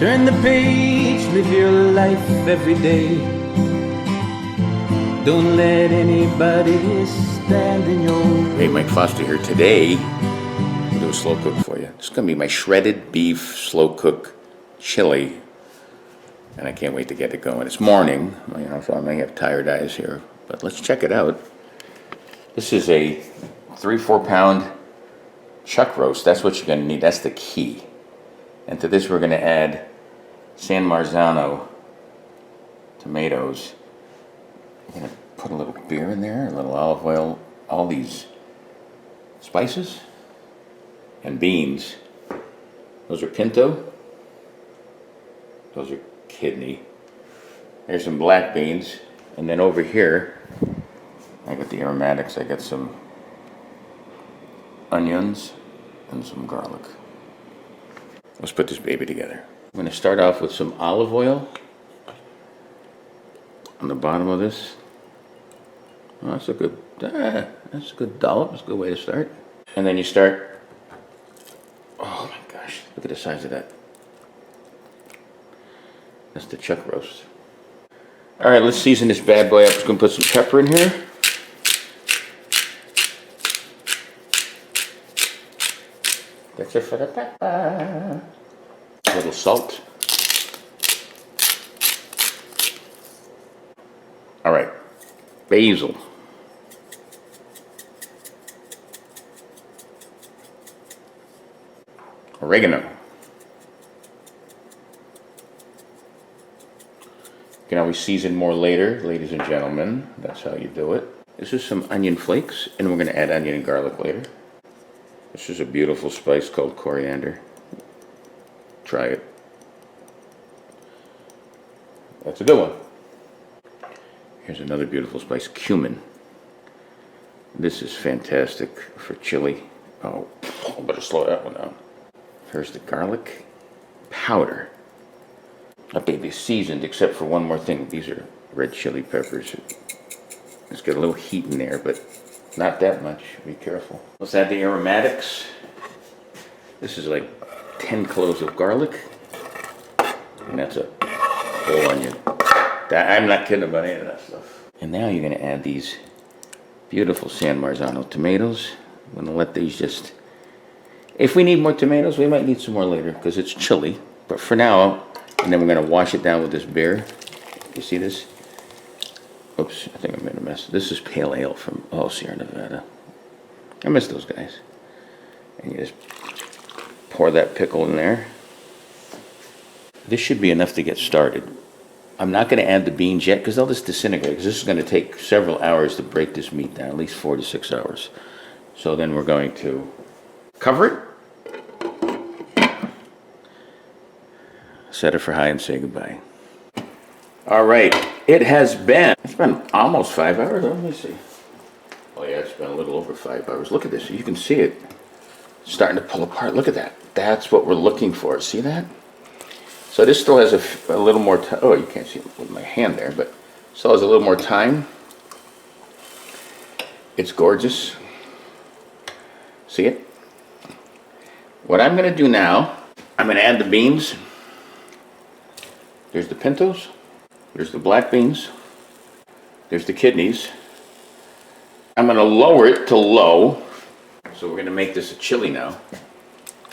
Turn the page, live your life every day. Don't let anybody stand in your way. Hey, Mike Foster here. Today, I'll do a slow cook for you. It's going to be my shredded beef slow cook chili. And I can't wait to get it going. It's morning, so I may have tired eyes here. But let's check it out. This is a 3-4 pound chuck roast. That's what you're going to need. That's the key. And to this we're going to add San Marzano tomatoes. I'm going to put a little beer in there, a little olive oil, all these spices and beans. Those are pinto. Those are kidney. There's some black beans. And then over here, I got the aromatics. I got some onions and some garlic. Let's put this baby together. I'm going to start off with some olive oil on the bottom of this. Oh, that's a good dollop. That's a good way to start. And then you start. Oh my gosh! Look at the size of that. That's the chuck roast. All right, let's season this bad boy up. Just gonna put some pepper in here. That's it for the pepper. A little salt. All right, basil. Oregano. You can always season more later, ladies and gentlemen. That's how you do it. This is some onion flakes, and we're going to add onion and garlic later. This is a beautiful spice called coriander. Try it. That's a good one. Here's another beautiful spice, cumin. This is fantastic for chili. Oh, I better slow that one down. Here's the garlic powder. That baby's seasoned except for one more thing. These are red chili peppers. It's got a little heat in there, but not that much. Be careful. Let's add the aromatics. This is like 10 cloves of garlic. And that's a whole onion. I'm not kidding about any of that stuff. And now you're going to add these beautiful San Marzano tomatoes. I'm going to let these just... If we need more tomatoes, we might need some more later because it's chili. But for now, and then we're going to wash it down with this beer. You see this? Oops, I think I made a mess. This is pale ale from Sierra Nevada. I miss those guys. And you just pour that pickle in there. This should be enough to get started. I'm not going to add the beans yet because they'll just disintegrate. Because this is going to take several hours to break this meat down, at least 4 to 6 hours. So then we're going to cover it, set it for high, and say goodbye. All right, it's been almost 5 hours. Let me see. Oh yeah, it's been a little over 5 hours. Look at this. You can see it starting to pull apart. Look at that. That's what we're looking for. See that? So this still has a little more time. Oh, you can't see it with my hand there, but still has a little more time. It's gorgeous. See it? What I'm going to do now, I'm going to add the beans. There's the pintos. There's the black beans. There's the kidneys. I'm going to lower it to low. So we're going to make this a chili now.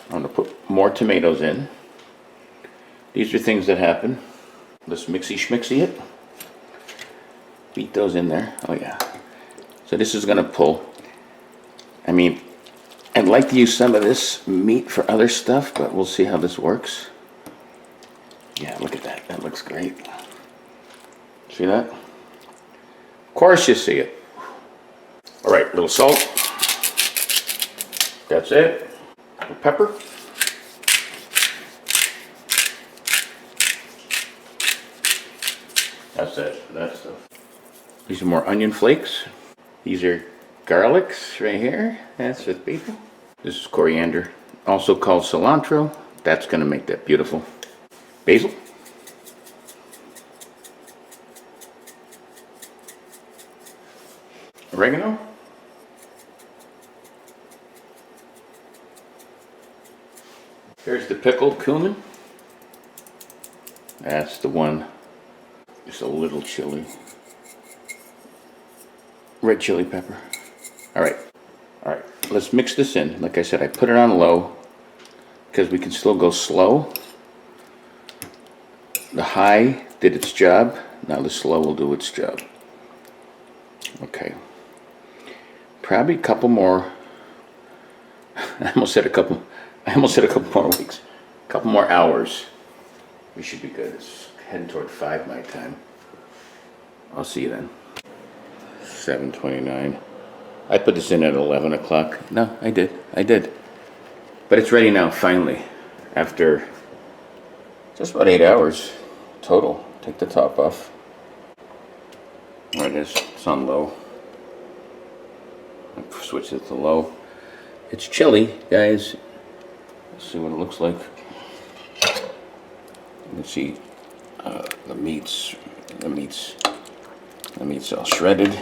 I'm going to put more tomatoes in. These are things that happen. Let's mixy schmixy it. Beat those in there. Oh yeah. So this is going to pull. I mean, I'd like to use some of this meat for other stuff, but we'll see how this works. Yeah, look at that. That looks great. See that? Of course you see it. All right, a little salt. That's it. A little pepper. That's it. That stuff. These are more onion flakes. These are garlics right here. That's with people. This is coriander, also called cilantro. That's going to make that beautiful. Basil. Oregano. Here's the pickled cumin. That's the one. Just a little chili. Red chili pepper. All right. All right. Let's mix this in. Like I said, I put it on low because we can still go slow. The high did its job. Now the slow will do its job. Okay. Probably a couple more. I almost said a couple more weeks. A couple more hours. We should be good. It's heading toward 5 my time. I'll see you then. 7:29. I put this in at 11 o'clock. No, I did. But it's ready now, finally. After just about 8 hours total. Take the top off. There it is. It's on low. I'll switch it to low. It's chili, guys. Let's see what it looks like. You can see the meat's all shredded.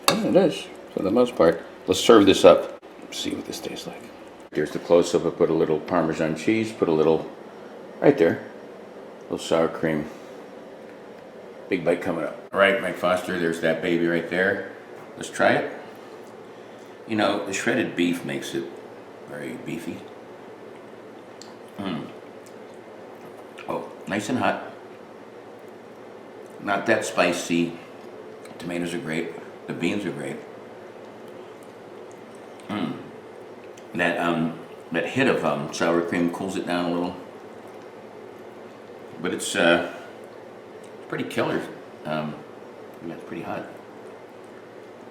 Yeah, it is, for the most part. Let's serve this up. See what this tastes like. Here's the close-up. I put a little Parmesan cheese, put a little, right there, a little sour cream. Big bite coming up. All right, Mike Foster, there's that baby right there. Let's try it. You know, the shredded beef makes it very beefy. Oh, nice and hot. Not that spicy. Tomatoes are great. The beans are great. That hit of sour cream cools it down a little. But it's pretty killer. Yeah, it's pretty hot.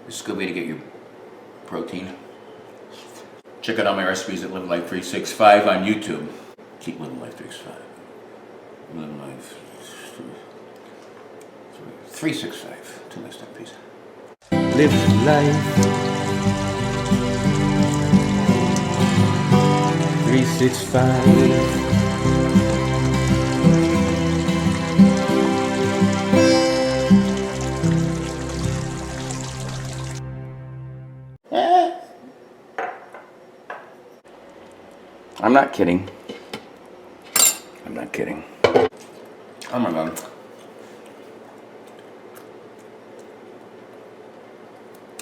This is a good way to get your protein. Check out all my recipes at Live Life 365 on YouTube. Keep living life 365. Living life 365. Till next time, peace. Live life 365. I'm not kidding. Oh my God.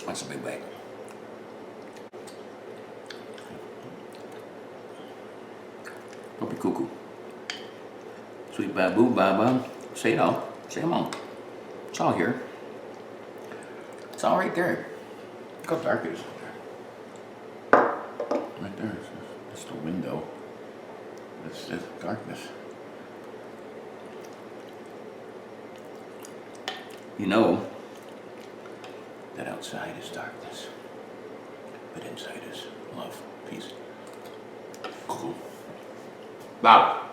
That's a big bite. Don't be cuckoo. Sweet Babu Baba. Say it all. Say them all. It's all here. It's all right there. Look how dark it is out there. Right there. It's the window. It's just darkness. You know that outside is darkness, but inside is love, peace. Cool. Bob.